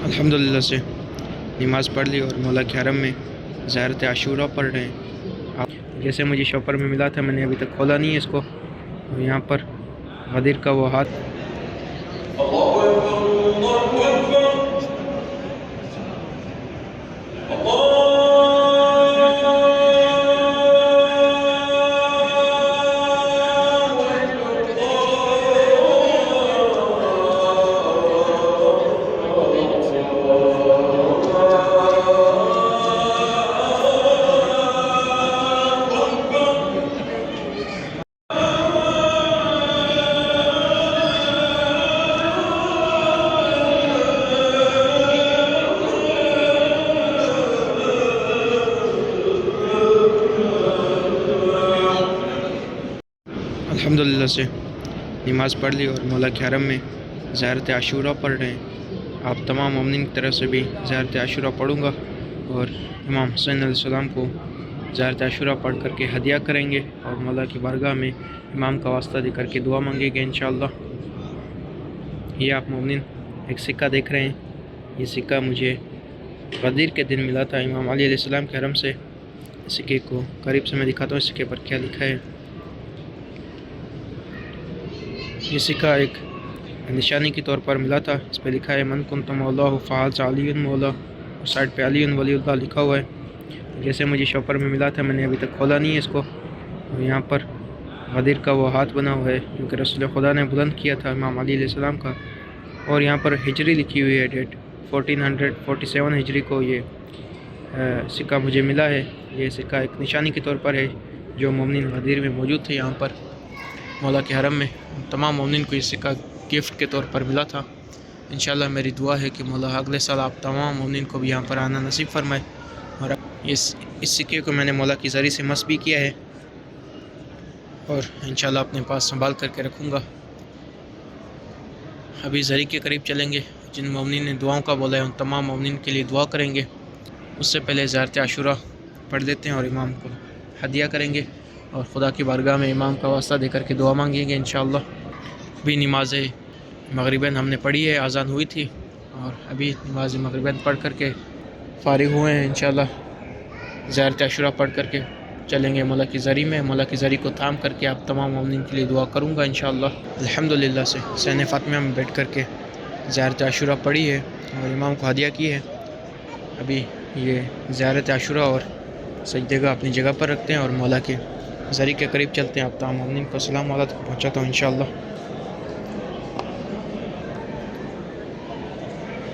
अल्हम्दुलिल्लाह से नमाज़ पढ़ ली और मौला के हरम में ज़ियारत आशूरा पढ़ रहे हैं। जैसे मुझे शॉपर में मिला था, मैंने अभी तक खोला नहीं है इसको। और यहाँ पर गदीर का वो हाथ अल्हम्दुलिल्लाह से नमाज़ पढ़ ली और मौला के हरम में ज़ियारत आशूरा पढ़ रहे हैं। आप तमाम मोमिन की तरफ से भी ज़ियारत आशूरा पढ़ूँगा और इमाम हुसैन अलैहिस्सलाम को ज़ियारत आशूरा पढ़ करके हदिया करेंगे और मौला की बारगाह में इमाम का वास्ता दे करके दुआ मांगेंगे इंशाअल्लाह। ये आप मोमिन एक सिक्का देख रहे हैं, ये सिक्का मुझे गदीर के दिन मिला था इमाम अली अलैहिस्सलाम के हरम से। सिक्के को करीब से मैं दिखाता हूँ, सिक्के पर क्या लिखा है। ये सिक्का एक निशानी के तौर पर मिला था। इस पर लिखा है मन कुंत मौलाहु फ़ाज़ अलीयुन मौला, और साइड पे अलीयुन वलीउल्लाह लिखा हुआ है। जैसे मुझे शॉपर में मिला था, मैंने अभी तक खोला नहीं है इसको। और यहाँ पर गदीर का वो हाथ बना हुआ है जो कि रसूल खुदा ने बुलंद किया था इमाम अली अलैहिस्सलाम का। और यहाँ पर हिजरी लिखी हुई है, डेट 1447 हिजरी को ये सिक्का मुझे मिला है। ये सिक्का एक निशानी के तौर पर है जो मोमिन गदीर में मौजूद थे। यहाँ पर मौला के हरम में तमाम मोमिन को ये सिक्का गिफ्ट के तौर पर मिला था। इंशाअल्लाह मेरी दुआ है कि मौला अगले साल आप तमाम मोमिन को भी यहाँ पर आना नसीब फरमाए। और इस सिक्के को मैंने मौला की ज़री से मस भी किया है और इंशाअल्लाह अपने पास संभाल करके रखूँगा। अभी ज़री के करीब चलेंगे। जिन मोमिन ने दुआओं का बोला है उन तमाम मोमिन के लिए दुआ करेंगे। उससे पहले ज़ियारत आशूरा पढ़ देते हैं और इमाम को हदिया करेंगे और ख़ुदा की बारगाह में इमाम का वास्ता दे करके दुआ मांगेंगे इंशाअल्लाह। अभी नमाज़ मगरिबन हमने पढ़ी है, आज़ान हुई थी और अभी नमाज मगरिबन पढ़ करके फ़ारिग हुए हैं। इंशाअल्लाह ज़ियारत आशूरा पढ़ करके चलेंगे मौला की ज़री में। मौला की ज़री को थाम करके आप तमाम मोमिन के लिए दुआ करूँगा इंशाअल्लाह। अल्हम्दुलिल्लाह से सैन फ़ातिमा में बैठ करके ज़ियारत आशूरा पढ़ी है और इमाम को हदिया की है। अभी ये ज़ियारत आशूरा और सजदेगा अपनी जगह पर रखते हैं और मौला के ज़री के करीब चलते हैं। आप तमाम मोमिन को सलाम वाला तक पहुँचाता हूँ इंशाअल्लाह।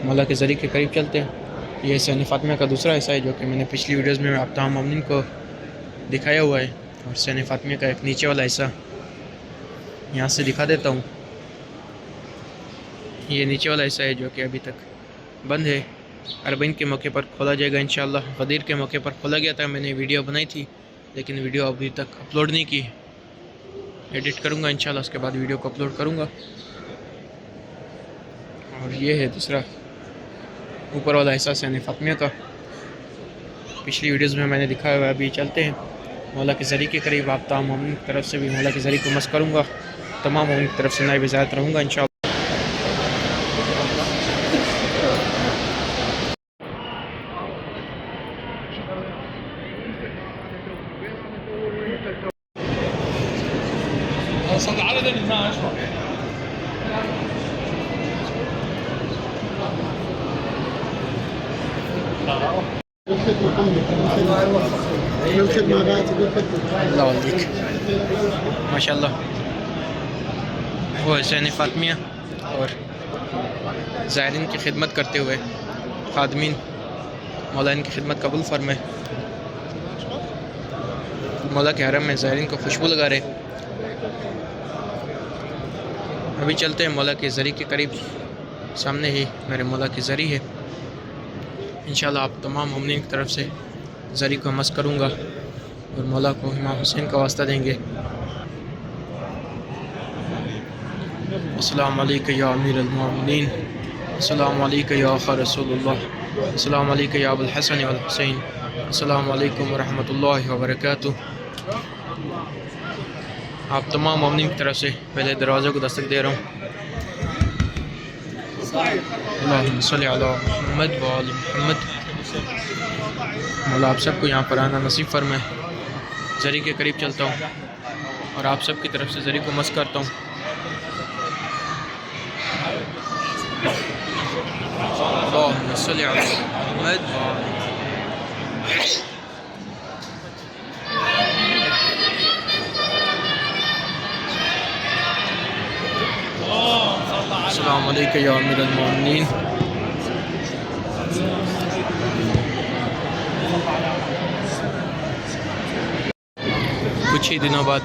मौला के ज़री के करीब चलते हैं। ये सैन फ़ातिमा का दूसरा हिस्सा है जो कि मैंने पिछली वीडियोस में आप तमाम मोमिन को दिखाया हुआ है। और सैन फ़ातिमा का एक नीचे वाला हिस्सा यहाँ से दिखा देता हूँ। ये नीचे वाला हिस्सा है जो कि अभी तक बंद है। अरबईन के मौके पर खोला जाएगा इंशाअल्लाह। गदीर के मौके पर खोला गया था, मैंने वीडियो बनाई थी लेकिन वीडियो अभी तक अपलोड नहीं की। एडिट करूँगा इंशाअल्लाह, उसके बाद वीडियो को अपलोड करूँगा। और ये है दूसरा ऊपर वाला हिस्सा सैन फ़ातिमा का, पिछली वीडियोस में मैंने दिखाया हुआ है। अभी चलते हैं मौला की ज़री के करीब। आप तमाम मोमिन की तरफ से भी मौला की ज़री को मस करूँगा, तमाम मोमिन की तरफ से नाइब इज़ारत रहूँगा इंशाअल्लाह। माशाल्लाह वो सैन फ़ातिमा और ज़ायरीन की खिदमत करते हुए खादमीन मौला इनकी खिदमत कबूल फरमाए। मौला के हरम में ज़ायरीन को खुशबू लगा रहे। अभी चलते हैं मौला की ज़री के करीब। सामने ही मेरे मौला की ज़री है। इंशाअल्लाह आप तमाम मोमिन की तरफ से ज़री को मस करूँगा और मौला को इमाम हुसैन का वास्ता देंगे। अस्सलामु अलैका या अमीरुल मोमिनीन, अस्सलामु अलैका या आखा रसूलुल्लाह, अस्सलामु अलैका या अबुल हसन वल हुसैन, अस्सलामु अलैकुम व रहमतुल्लाहि व बरकातुहू। आप तमाम मोमिन की तरफ से पहले दरवाज़े को दस्तक दे रहा हूँ। اللہم صلی علی محمد و آل محمد۔ مولا آپ سب کو یہاں پر آنا نصیب فرمائے۔ زری کے قریب چلتا ہوں اور آپ سب کی طرف سے زری کو مس کرتا ہوں۔ اللہم صلی علی محمد و آل محمد۔ السلام علیکم یا امیر المومنین۔ کچھ ہی دنوں بعد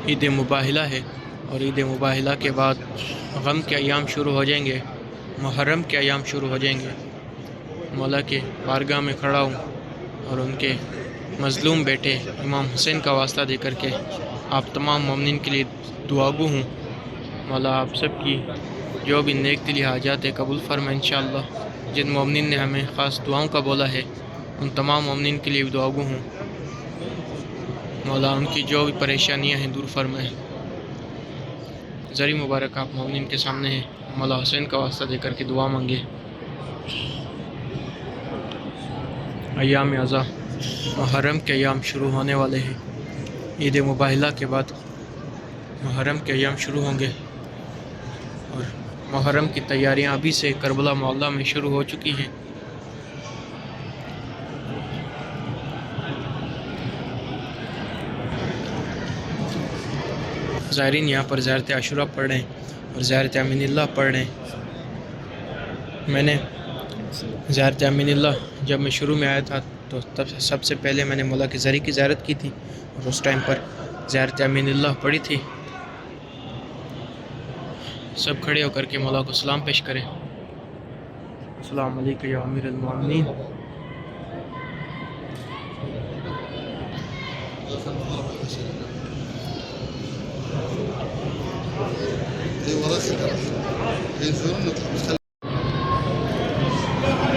عید مباہلہ ہے اور عید مباہلہ کے بعد غم کے ایام شروع ہو جائیں گے، محرم کے ایام شروع ہو جائیں گے۔ مولا کے بارگاہ میں کھڑا ہوں اور ان کے مظلوم بیٹے امام حسین کا واسطہ دے کر کے آپ تمام مومنین کے لیے دعاگو ہوں۔ مولا آپ سب کی جو بھی نیک دلی حاجات ہے قبول فرمائے انشاءاللہ۔ جن مومنین نے ہمیں خاص دعاؤں کا بولا ہے ان تمام مومنین کے لیے دعاگو ہوں۔ مولا ان کی جو بھی پریشانیاں ہیں دور فرمائے۔ زری مبارک آپ مومنین کے سامنے ہے، مولا حسین کا واسطہ دے کر کے دعا مانگے۔ ایام اعضا محرم کے ایام شروع ہونے والے ہیں۔ عید مباہلہ کے بعد محرم کے ایام شروع ہوں گے اور محرم کی تیاریاں ابھی سے کربلا معلیٰ میں شروع ہو چکی ہیں۔ زائرین یہاں پر زیارت عاشورہ پڑھ رہے ہیں اور زیارت امین اللہ پڑھ رہے ہیں۔ میں نے زیارت امین اللہ جب میں شروع میں آیا تھا تو تب سب سے پہلے میں نے مولا کی زری کی زیارت کی تھی اور اس ٹائم پر زیارت امین اللہ پڑھی تھی۔ سب کھڑے ہو کر کے مولا کو سلام پیش کریں۔ السلام علیکم یا امیر المومنین۔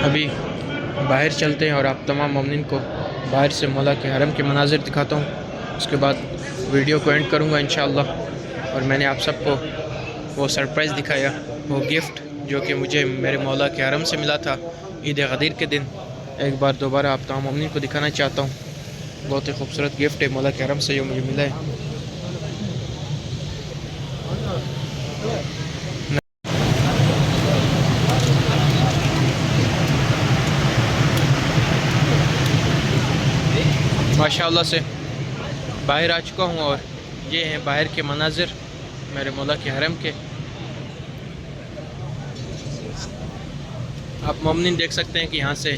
ابھی باہر چلتے ہیں اور آپ تمام مومنین کو باہر سے مولا کے حرم کے مناظر دکھاتا ہوں۔ اس کے بعد ویڈیو کو اینڈ کروں گا انشاءاللہ۔ اور میں نے آپ سب کو وہ سرپرائز دکھایا، وہ گفٹ جو کہ مجھے میرے مولا کے حرم سے ملا تھا عید غدیر کے دن، ایک بار دوبارہ آپ تمام مومنین کو دکھانا چاہتا ہوں۔ بہت ہی خوبصورت گفٹ ہے مولا کے حرم سے جو مجھے ملا ہے۔ ماشاءاللہ سے باہر آ چکا ہوں اور یہ ہیں باہر کے مناظر میرے مولا کے حرم کے۔ آپ مومنین دیکھ سکتے ہیں کہ یہاں سے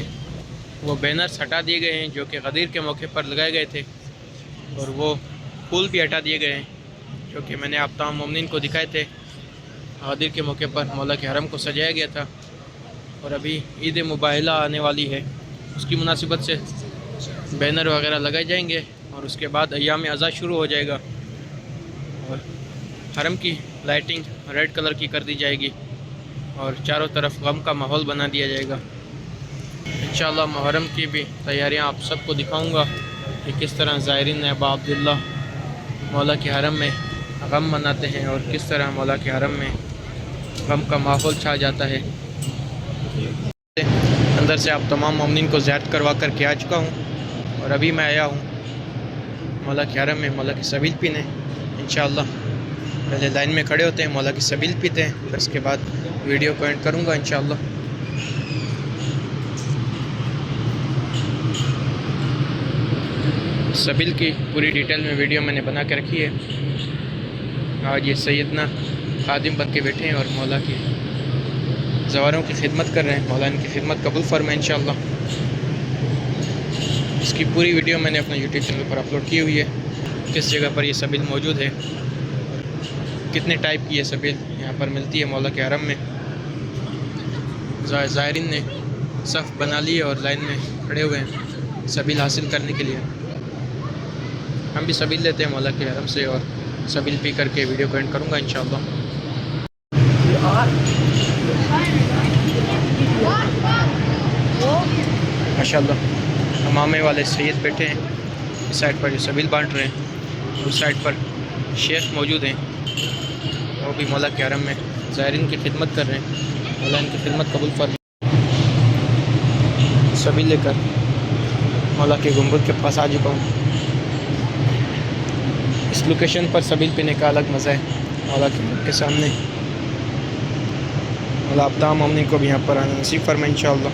وہ بینرز ہٹا دیے گئے ہیں جو کہ غدیر کے موقع پر لگائے گئے تھے، اور وہ پھول بھی ہٹا دیے گئے ہیں جو کہ میں نے آپ تمام مومنین کو دکھائے تھے۔ غدیر کے موقع پر مولا کے حرم کو سجایا گیا تھا اور ابھی عید مباہلہ آنے والی ہے، اس کی مناسبت سے بینر وغیرہ لگائے جائیں گے اور اس کے بعد ایام اعضا شروع ہو جائے گا اور حرم کی لائٹنگ ریڈ کلر کی کر دی جائے گی اور چاروں طرف غم کا ماحول بنا دیا جائے گا۔ انشاءاللہ محرم کی بھی تیاریاں آپ سب کو دکھاؤں گا کہ کس طرح زائرین ابا عبداللہ مولا کے حرم میں غم مناتے ہیں اور کس طرح مولا کے حرم میں غم کا ماحول چھا جاتا ہے۔ اندر سے آپ تمام مومنین کو زیارت کروا کر کے آ چکا ہوں اور ابھی میں آیا ہوں مولا کے حرم میں مولا کی سبیل پینے۔ انشاءاللہ پہلے لائن میں کھڑے ہوتے ہیں، مولا کی سبیل پیتے ہیں، پھر اس کے بعد ویڈیو کو اینڈ کروں گا انشاءاللہ۔ سبیل کی پوری ڈیٹیل میں ویڈیو میں نے بنا کے رکھی ہے۔ آج یہ سیدنا خادم بن کے بیٹھے ہیں اور مولا کی زواروں کی خدمت کر رہے ہیں۔ مولا ان کی خدمت قبول فرمائے انشاءاللہ۔ اس کی پوری ویڈیو میں نے اپنا یوٹیوب چینل پر اپلوڈ کی ہوئی ہے، کس جگہ پر یہ سبیل موجود ہے، کتنے ٹائپ کی یہ سبیل یہاں پر ملتی ہے مولا کے حرم میں۔ زائرین نے صف بنا لی اور لائن میں کھڑے ہوئے ہیں سبیل حاصل کرنے کے لیے۔ ہم بھی سبیل لیتے ہیں مولا کے حرم سے اور سبیل پی کر کے ویڈیو کو اینڈ کروں گا انشاءاللہ۔ ماشاءاللہ امامے والے سید بیٹھے ہیں، اس سائڈ پر جو سبیل بانٹ رہے ہیں، اس سائڈ پر شیخ موجود ہیں، وہ بھی مولا کے حرم میں زائرین کی خدمت کر رہے ہیں۔ مولا ان کی خدمت قبول فرمائے. سبھی لے کر مولا کے گنبد کے پاس آ چکا ہوں. اس لوکیشن پر سبیل پینے کا الگ مزہ ہے مولا کے سامنے. مولا آپ تمام مومنین کو بھی یہاں پر آنا نصیب فرمائے انشاءاللہ.